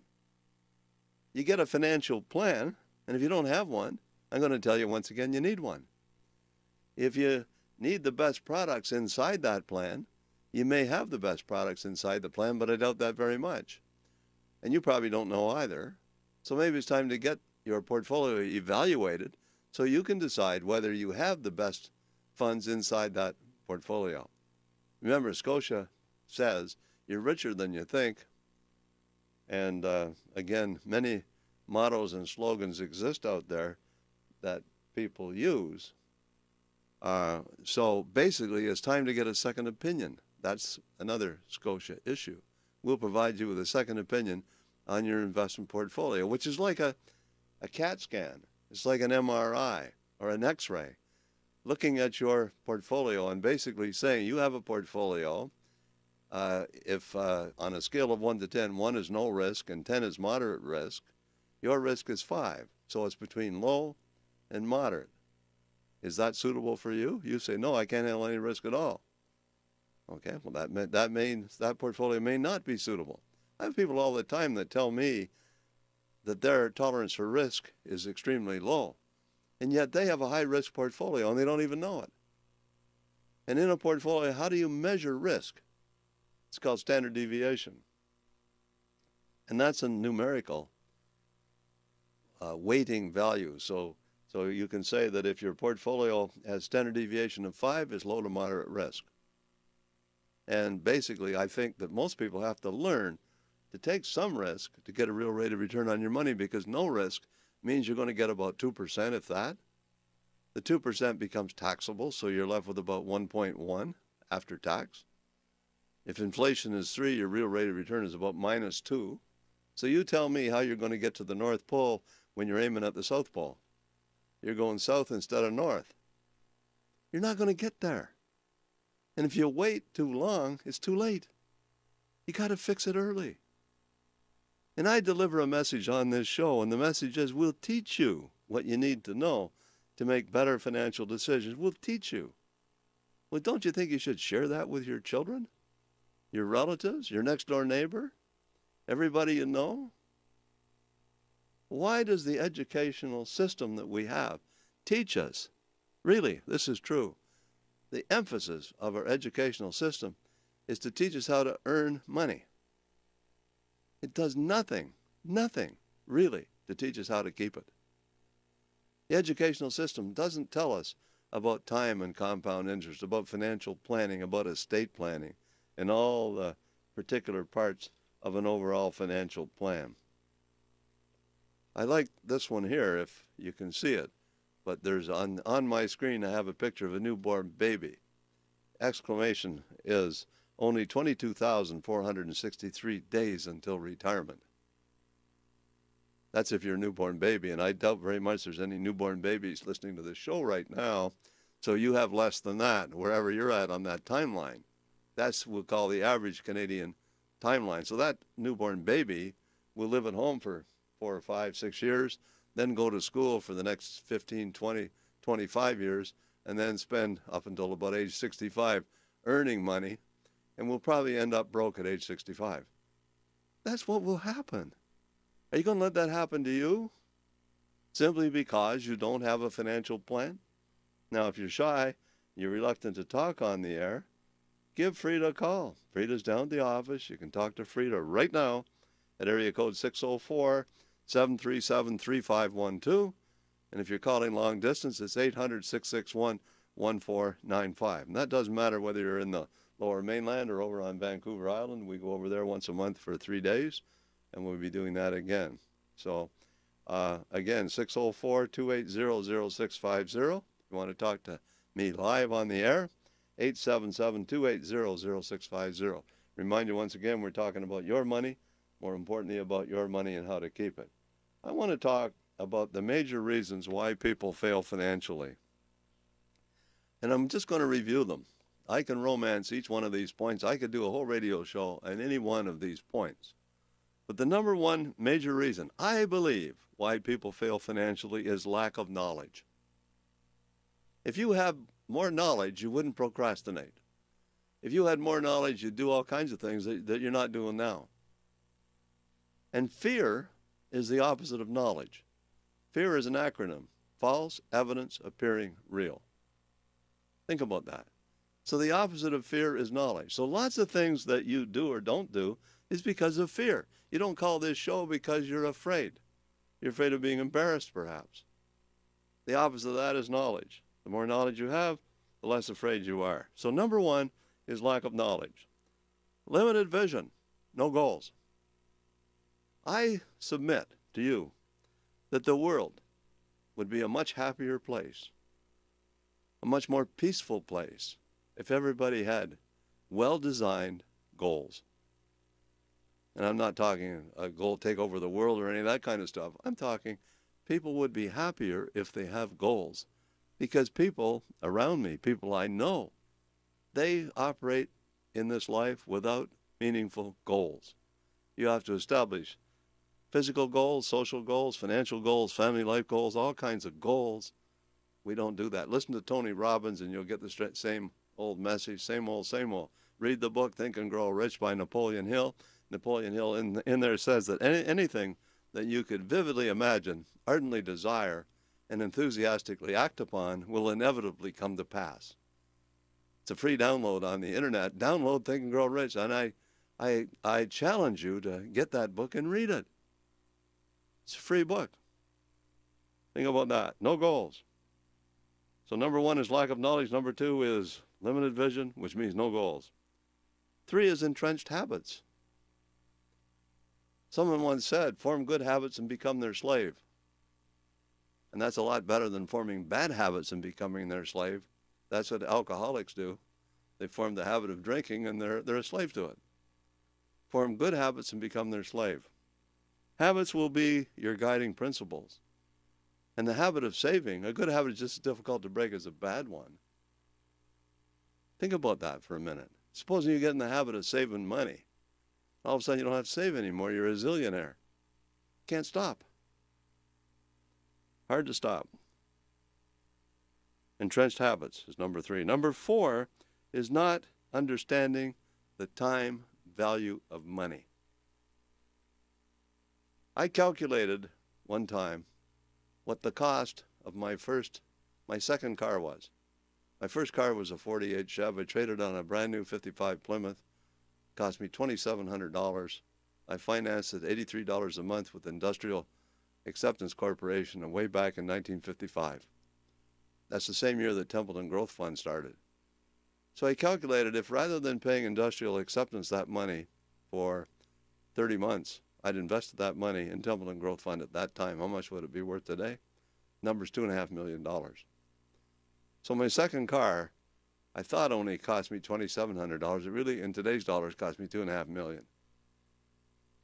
You get a financial plan, and if you don't have one, I'm going to tell you once again you need one. If you need the best products inside that plan, you may have the best products inside the plan, but I doubt that very much. And you probably don't know either. So maybe it's time to get your portfolio evaluated so you can decide whether you have the best funds inside that portfolio. Remember, Scotia says you're richer than you think. And again, many mottos and slogans exist out there that people use. So basically, it's time to get a second opinion. That's another Scotia issue. We'll provide you with a second opinion on your investment portfolio, which is like a CAT scan. It's like an MRI or an X-ray, looking at your portfolio and basically saying you have a portfolio. If on a scale of 1 to 10, 1 is no risk and 10 is moderate risk, your risk is 5. So it's between low and moderate. Is that suitable for you? You say, no, I can't handle any risk at all. Okay, well, that means that portfolio may not be suitable. I have people all the time that tell me that their tolerance for risk is extremely low, and yet they have a high-risk portfolio, and they don't even know it. And in a portfolio, how do you measure risk? It's called standard deviation. And that's a numerical weighting value. So you can say that if your portfolio has standard deviation of 5, it's low to moderate risk. And basically, I think that most people have to learn to take some risk to get a real rate of return on your money, because no risk means you're going to get about 2%, if that. The 2% becomes taxable, so you're left with about 1.1 after tax. If inflation is 3, your real rate of return is about -2. So you tell me how you're going to get to the North Pole when you're aiming at the South Pole. You're going south instead of north. You're not going to get there. And if you wait too long, it's too late. You got to fix it early. And I deliver a message on this show, and the message is we'll teach you what you need to know to make better financial decisions. We'll teach you. Well, don't you think you should share that with your children, your relatives, your next door neighbor, everybody you know? Why does the educational system that we have teach us? Really, this is true. The emphasis of our educational system is to teach us how to earn money. It does nothing, really, to teach us how to keep it. The educational system doesn't tell us about time and compound interest, about financial planning, about estate planning, and all the particular parts of an overall financial plan. I like this one here, if you can see it, but there's on my screen I have a picture of a newborn baby. Exclamation is only 22,463 days until retirement. That's if you're a newborn baby, and I doubt very much there's any newborn babies listening to this show right now, so you have less than that, wherever you're at on that timeline. That's what we'll call the average Canadian timeline. So that newborn baby will live at home for 4 or 5, 6 years, then go to school for the next 15, 20, 25 years, and then spend up until about age 65 earning money, and we'll probably end up broke at age 65. That's what will happen. Are you going to let that happen to you? Simply because you don't have a financial plan? Now, if you're shy, you're reluctant to talk on the air, give Frida a call. Frida's down at the office. You can talk to Frida right now at area code 604-737-3512. And if you're calling long distance, it's 800-661-1495. And that doesn't matter whether you're in the Lower Mainland or over on Vancouver Island. We go over there once a month for 3 days, and we'll be doing that again. So, again, 604-280-0650. If you want to talk to me live on the air, 877-280-0650. Remind you once again, we're talking about your money, more importantly about your money and how to keep it. I want to talk about the major reasons why people fail financially. And I'm just going to review them. I can romance each one of these points. I could do a whole radio show on any one of these points. But the number one major reason, I believe, why people fail financially is lack of knowledge. If you have more knowledge, you wouldn't procrastinate. If you had more knowledge, you'd do all kinds of things that you're not doing now. And fear is the opposite of knowledge. Fear is an acronym, false evidence appearing real. Think about that. So the opposite of fear is knowledge. So lots of things that you do or don't do is because of fear. You don't call this show because you're afraid. You're afraid of being embarrassed, perhaps. The opposite of that is knowledge. The more knowledge you have, the less afraid you are. So number one is lack of knowledge. Limited vision, no goals. I submit to you that the world would be a much happier place, a much more peaceful place, if everybody had well-designed goals. And I'm not talking a goal take over the world or any of that kind of stuff. I'm talking people would be happier if they have goals. Because people around me, people I know, they operate in this life without meaningful goals. You have to establish physical goals, social goals, financial goals, family life goals, all kinds of goals. We don't do that. Listen to Tony Robbins and you'll get the same old message, same old, same old. Read the book Think and Grow Rich by Napoleon Hill. Napoleon Hill in there says that anything that you could vividly imagine, ardently desire, and enthusiastically act upon will inevitably come to pass. It's a free download on the internet. Download Think and Grow Rich, and I challenge you to get that book and read it. It's a free book. Think about that. No goals. So number one is lack of knowledge. Number two is limited vision, which means no goals. Three is entrenched habits. Someone once said, form good habits and become their slave. And that's a lot better than forming bad habits and becoming their slave. That's what alcoholics do. They form the habit of drinking and they're a slave to it. Form good habits and become their slave. Habits will be your guiding principles. And the habit of saving, a good habit is just as difficult to break as a bad one. Think about that for a minute. Supposing you get in the habit of saving money. All of a sudden you don't have to save anymore. You're a zillionaire. Can't stop. Hard to stop. Entrenched habits is number 3. Number 4 is not understanding the time value of money. I calculated one time what the cost of my second car was. My first car was a 48 Chev. I traded on a brand new 55 Plymouth. Cost me $2,700. I financed it $83 a month with Industrial Acceptance Corporation, and way back in 1955. That's the same year that Templeton Growth Fund started. So I calculated if rather than paying Industrial Acceptance that money for 30 months, I'd invested that money in Templeton Growth Fund at that time, how much would it be worth today? Number's $2.5 million. So my second car, I thought only cost me $2,700. It really, in today's dollars, cost me $2.5 million.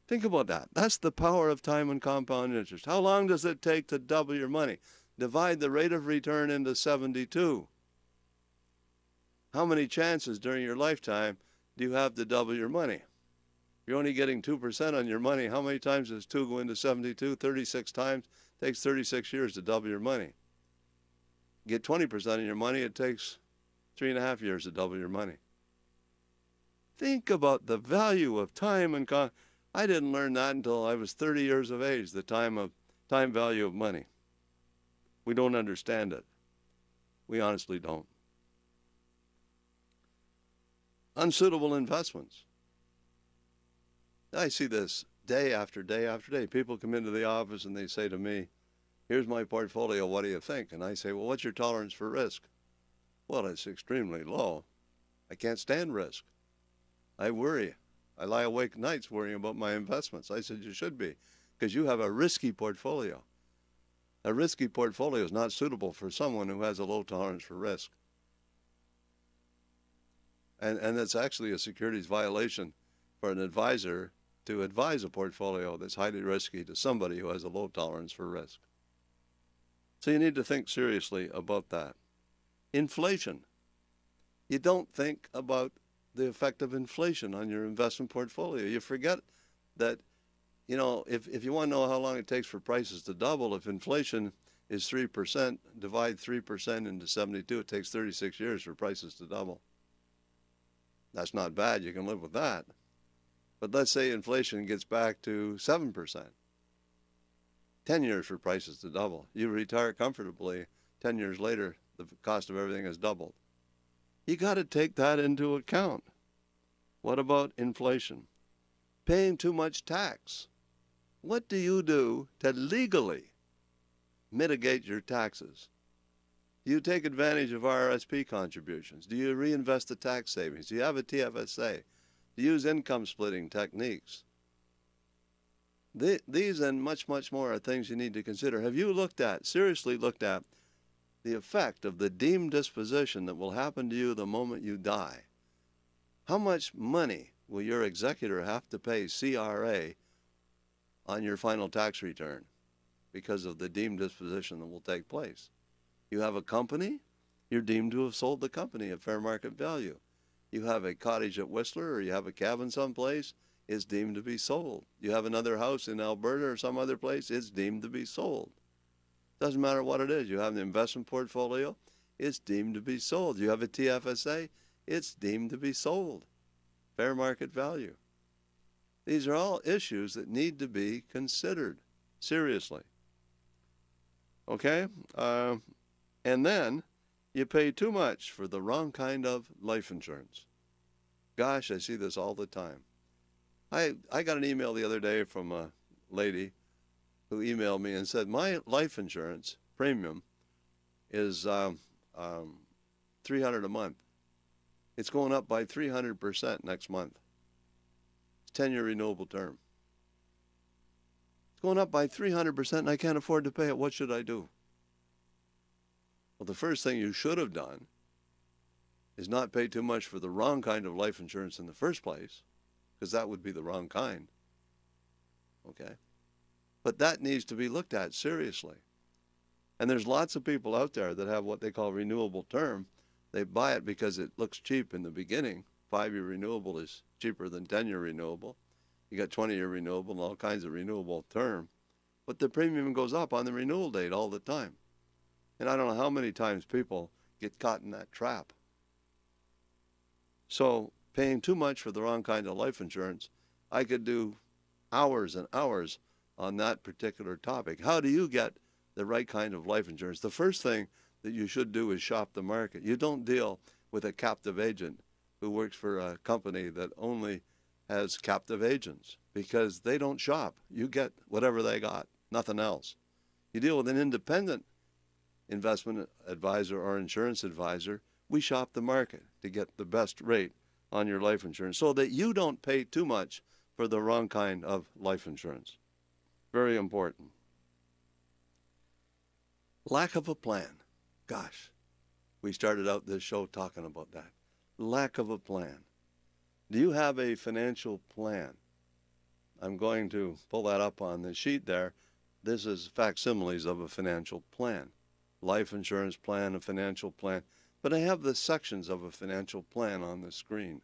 Think about that. That's the power of time and compound interest. How long does it take to double your money? Divide the rate of return into 72. How many chances during your lifetime do you have to double your money? You're only getting 2% on your money. How many times does 2 go into 72? 36 times. It takes 36 years to double your money. Get 20% of your money, it takes 3.5 years to double your money. Think about the value of time and I didn't learn that until I was 30 years of age, the time value of money. We don't understand it. We honestly don't. Unsuitable investments. I see this day after day after day. People come into the office and they say to me, here's my portfolio, what do you think? And I say, well, what's your tolerance for risk? Well, it's extremely low. I can't stand risk. I worry. I lie awake nights worrying about my investments. I said, you should be, because you have a risky portfolio. A risky portfolio is not suitable for someone who has a low tolerance for risk. And it's actually a securities violation for an advisor to advise a portfolio that's highly risky to somebody who has a low tolerance for risk. So you need to think seriously about that. Inflation. You don't think about the effect of inflation on your investment portfolio. You forget that, you know, if you want to know how long it takes for prices to double, if inflation is 3%, divide 3% into 72, it takes 36 years for prices to double. That's not bad. You can live with that. But let's say inflation gets back to 7%. 10 years for prices to double. You retire comfortably. 10 years later, the cost of everything has doubled. You got to take that into account. What about inflation? Paying too much tax. What do you do to legally mitigate your taxes? Do you take advantage of RRSP contributions? Do you reinvest the tax savings? Do you have a TFSA? Do you use income splitting techniques? These and much, much more are things you need to consider. Have you seriously looked at the effect of the deemed disposition that will happen to you the moment you die? How much money will your executor have to pay CRA on your final tax return because of the deemed disposition that will take place? You have a company, you're deemed to have sold the company at fair market value. You have a cottage at Whistler or you have a cabin someplace, it's deemed to be sold. You have another house in Alberta or some other place, it's deemed to be sold. Doesn't matter what it is. You have an investment portfolio, it's deemed to be sold. You have a TFSA, it's deemed to be sold. Fair market value. These are all issues that need to be considered seriously. Okay? And then you pay too much for the wrong kind of life insurance. Gosh, I see this all the time. I got an email the other day from a lady who emailed me and said, my life insurance premium is $300 a month. It's going up by 300% next month. It's a 10-year renewable term. It's going up by 300% and I can't afford to pay it. What should I do? Well, the first thing you should have done is not pay too much for the wrong kind of life insurance in the first place, because that would be the wrong kind. Okay? But that needs to be looked at seriously. And there's lots of people out there that have what they call renewable term, They buy it because it looks cheap in the beginning. 5-year renewable is cheaper than 10-year renewable. You got 20-year renewable and all kinds of renewable term. But the premium goes up on the renewal date all the time. And I don't know how many times people get caught in that trap. So paying too much for the wrong kind of life insurance, I could do hours and hours on that particular topic. How do you get the right kind of life insurance? The first thing that you should do is shop the market. You don't deal with a captive agent who works for a company that only has captive agents, because they don't shop. You get whatever they got, nothing else. You deal with an independent investment advisor or insurance advisor. We shop the market to get the best rate on your life insurance so that you don't pay too much for the wrong kind of life insurance. Very important. Lack of a plan. Gosh, we started out this show talking about that. Lack of a plan. Do you have a financial plan? I'm going to pull that up on the sheet there. This is facsimiles of a financial plan. Life insurance plan, a financial plan. But I have the sections of a financial plan on the screen.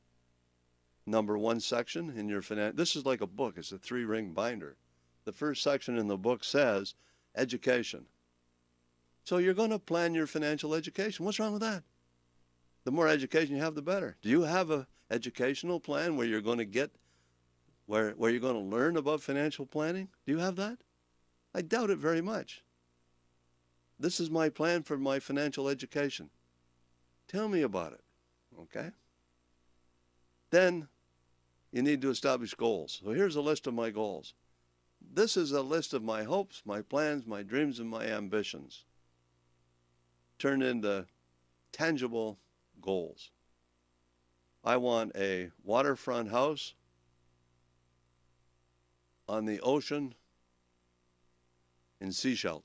Number 1 section in your this is like a book. It's a 3-ring binder. The first section in the book says education. So you're going to plan your financial education. What's wrong with that? The more education you have, the better. Do you have an educational plan where you're going to get, where you're going to learn about financial planning? Do you have that? I doubt it very much. This is my plan for my financial education. Tell me about it, okay? Then you need to establish goals. So here's a list of my goals. This is a list of my hopes, my plans, my dreams, and my ambitions turned into tangible goals. I want a waterfront house on the ocean in Seychelles.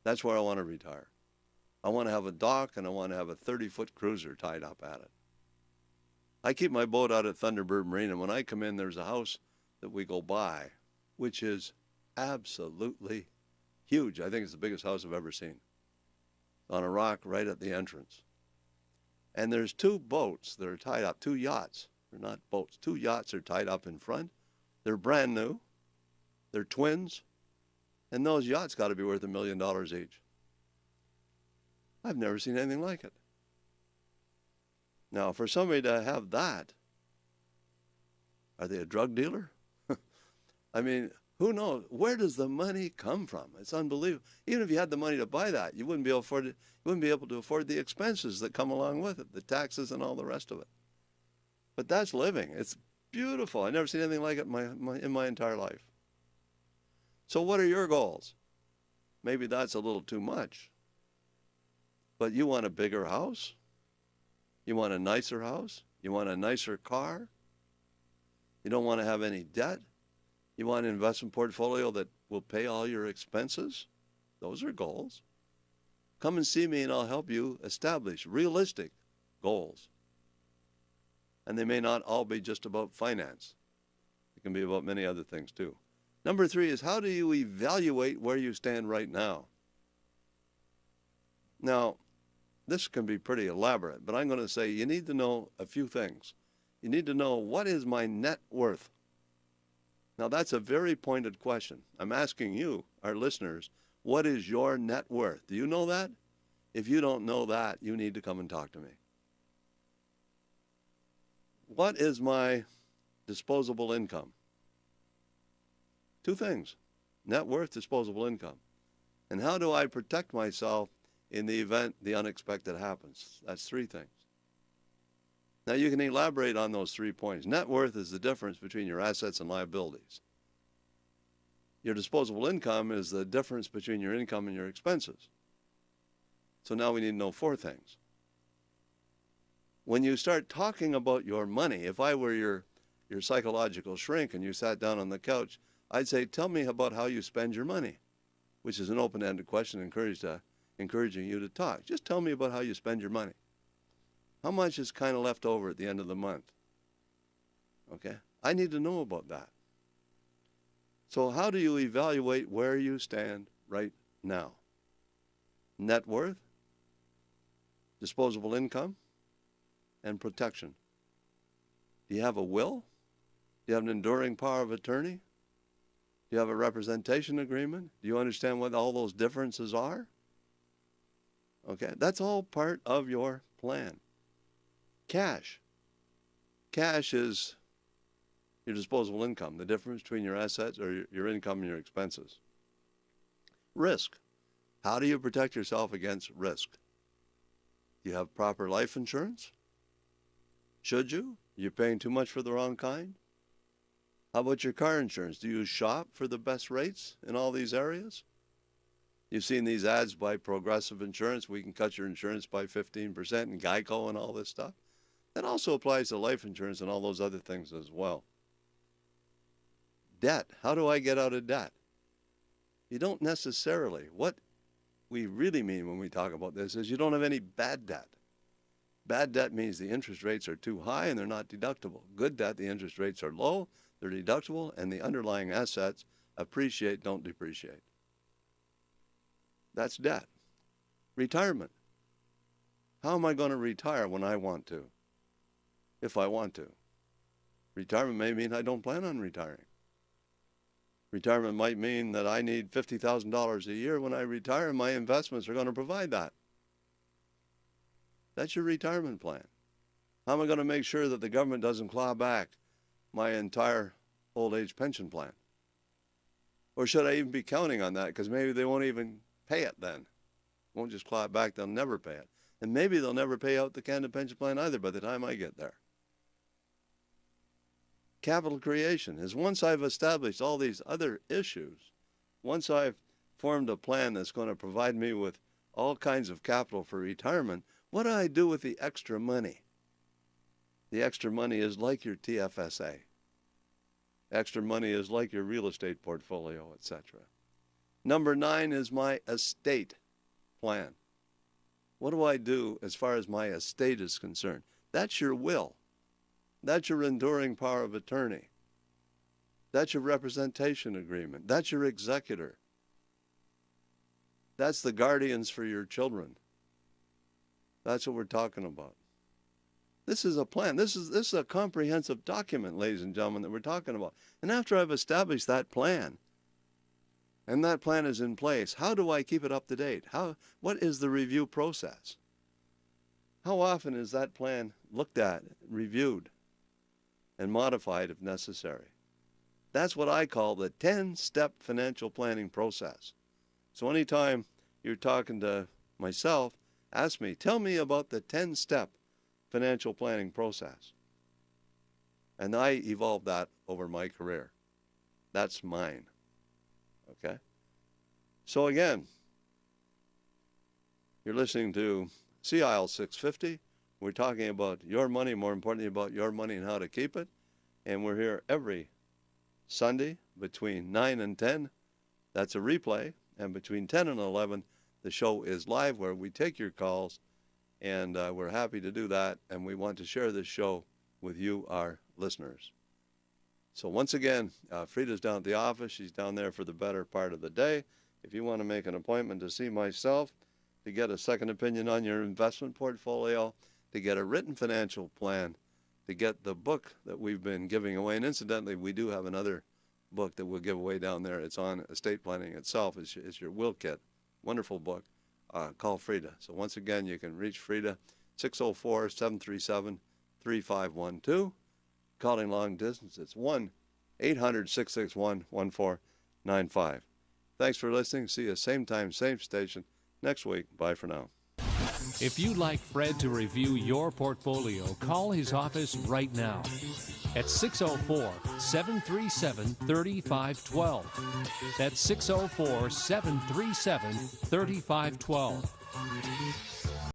That's where I want to retire. I want to have a dock, and I want to have a 30-foot cruiser tied up at it. I keep my boat out at Thunderbird Marine, and when I come in, there's a house that we go by, which is absolutely huge. I think it's the biggest house I've ever seen. On a rock right at the entrance. And there's 2 boats that are tied up, 2 yachts. They're not boats. 2 yachts are tied up in front. They're brand new. They're twins. And those yachts got to be worth $1 million each. I've never seen anything like it. Now, for somebody to have that, are they a drug dealer? I mean, who knows? Where does the money come from? It's unbelievable. Even if you had the money to buy that, you wouldn't be able to afford it. You wouldn't be able to afford the expenses that come along with it, the taxes and all the rest of it. But that's living. It's beautiful. I've never seen anything like it in my entire life. So what are your goals? Maybe that's a little too much. But you want a bigger house? You want a nicer house? You want a nicer car? You don't want to have any debt? You want an investment portfolio that will pay all your expenses? Those are goals. Come and see me and I'll help you establish realistic goals. And they may not all be just about finance. It can be about many other things too. Number 3 is, how do you evaluate where you stand right now? Now, this can be pretty elaborate, but I'm going to say you need to know a few things. You need to know, what is my net worth? Now, that's a very pointed question. I'm asking you, our listeners, what is your net worth? Do you know that? If you don't know that, you need to come and talk to me. What is my disposable income? 2 things: net worth, disposable income. And how do I protect myself in the event the unexpected happens? That's 3 things. Now, you can elaborate on those 3 points. Net worth is the difference between your assets and liabilities. Your disposable income is the difference between your income and your expenses. So now we need to know 4 things. When you start talking about your money, if I were your psychological shrink and you sat down on the couch, I'd say, tell me about how you spend your money, which is an open-ended question encouraging you to talk. Just tell me about how you spend your money. How much is kind of left over at the end of the month? Okay? I need to know about that. So how do you evaluate where you stand right now? Net worth, disposable income, and protection. Do you have a will? Do you have an enduring power of attorney? Do you have a representation agreement? Do you understand what all those differences are? Okay, that's all part of your plan. Cash. Cash is your disposable income, the difference between your assets or your income and your expenses. Risk. How do you protect yourself against risk? Do you have proper life insurance? Should you? Are you paying too much for the wrong kind? How about your car insurance? Do you shop for the best rates in all these areas? You've seen these ads by Progressive Insurance. We can cut your insurance by 15%, and Geico and all this stuff. That also applies to life insurance and all those other things as well. Debt. How do I get out of debt? You don't necessarily. What we really mean when we talk about this is you don't have any bad debt. Bad debt means the interest rates are too high and they're not deductible. Good debt, the interest rates are low, they're deductible, and the underlying assets appreciate, don't depreciate. That's debt. Retirement. How am I going to retire when I want to? If I want to. Retirement may mean I don't plan on retiring. Retirement might mean that I need $50,000 a year when I retire, and my investments are going to provide that. That's your retirement plan. How am I going to make sure that the government doesn't claw back my entire old age pension plan? Or should I even be counting on that? Because maybe they won't even pay it then. Won't just claw it back, they'll never pay it. And maybe they'll never pay out the Canada pension plan either by the time I get there. Capital creation is once I've established all these other issues, once I've formed a plan that's going to provide me with all kinds of capital for retirement, what do I do with the extra money? The extra money is like your TFSA. Extra money is like your real estate portfolio, etc. Number 9 is my estate plan. What do I do as far as my estate is concerned? That's your will. That's your enduring power of attorney. That's your representation agreement. That's your executor. That's the guardians for your children. That's what we're talking about. This is a plan. This is a comprehensive document, ladies and gentlemen, that we're talking about. And after I've established that plan, and that plan is in place, how do I keep it up to date? What is the review process? How often is that plan looked at, reviewed, and modified if necessary? That's what I call the 10-step financial planning process. So anytime you're talking to myself, ask me, tell me about the 10-step financial planning process. And I evolved that over my career. That's mine. Okay? So again, you're listening to CIL 650. We're talking about your money, more importantly about your money and how to keep it. And we're here every Sunday between 9 and 10. That's a replay. And between 10 and 11, the show is live where we take your calls. And we're happy to do that. And we want to share this show with you, our listeners. So once again, Frida's down at the office. She's down there for the better part of the day. If you want to make an appointment to see myself, to get a second opinion on your investment portfolio, to get a written financial plan, to get the book that we've been giving away. And incidentally, we do have another book that we'll give away down there. It's on estate planning itself. It's your will kit. Wonderful book. Call Frida. So once again, you can reach Frida, 604-737-3512. Calling long distance, it's 1-800-661-1495. Thanks for listening. See you same time, same station next week. Bye for now. If you'd like Fred to review your portfolio, call his office right now at 604-737-3512. That's 604-737-3512.